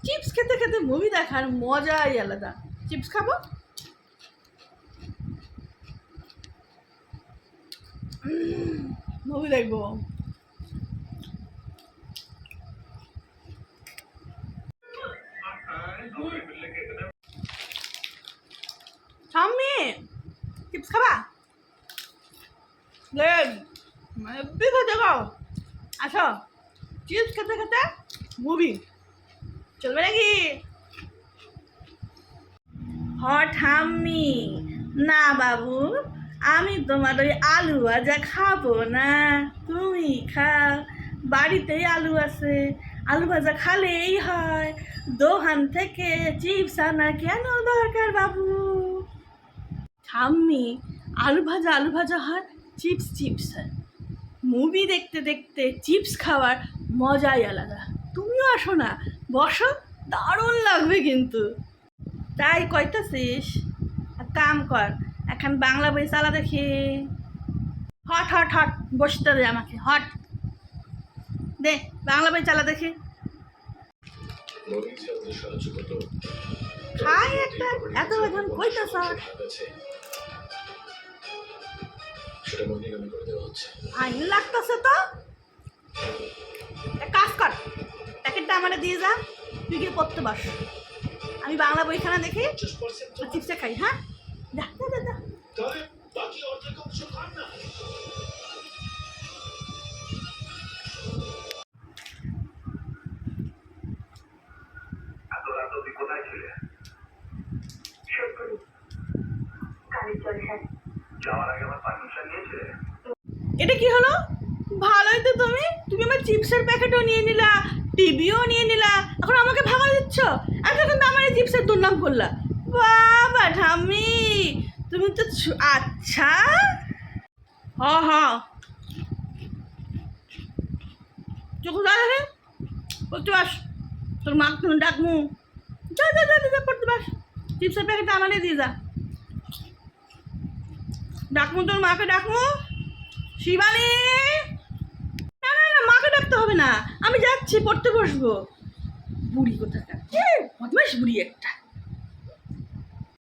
Chips খেতে খেতে movie দেখার মজাই আলাদা। চিপস খাবো, মুভি দেখবো। ঠাম্মি চিপস খাবা? মানে খেতে খাও, আসো চিপস খেতে খেতে মুভি চলবে নাকি? ঠাম্মি না বাবু, আমি তোমার ওই আলু ভাজা খাবো না, তুমি খাও। বাড়িতেই আলু আছে, আলু ভাজা খালেই হয়, দোকান থেকে চিপস আনা কেন দরকার বাবু? ঠাম্মি আলু ভাজা হয়, চিপস চিপস হয়। মুভি দেখতে দেখতে চিপস খাওয়ার মজাই আলাদা। তুমিও আসো না, বসো, দারুণ লাগবে কিন্তু। তাই কইতাছিস? কাম কর, এখন বাংলা বই চালা দেখি। হট হট হট বসতে দে আমাকে, হট দে বাংলা বই চালা দেখি। খাই একটা, এত এখন কইতাছ? আইন লাগতেছে তো, এক কাজ কর, প্যাকেটটা আমার দিয়ে যা, তুই গিয়ে পড়তে বস, আমি বাংলা বইখানা দেখি চিপসে খাই। হ্যাঁ যা যা যা। এটা কি হলো? ভালোই তো, তুমি আমার চিপসের প্যাকেটও নিয়ে নিলা, টিভিও নিয়ে নিলা, এখন আমাকে ভাগা দিচ্ছ। এখন তো আমার এই চিপসের দুর্নাম করলা। বাবা ঠাম্মি, তুমি তো আচ্ছা। চোখ দেখে পড়তে বাস, তোর মা তুমি ডাকমু, যা যা যা যা পড়তে বাস, চিপসের প্যাকেটটা আমারে দিয়ে যা। ডাকমু, তোর মাকে ডাকমু। শিবানী, না না না, মাকে ডাকতে হবে না, আমি যাচ্ছি, পড়তে বসবো। বুড়ি কোথাকার, বদমাইশ বুড়ি একটা।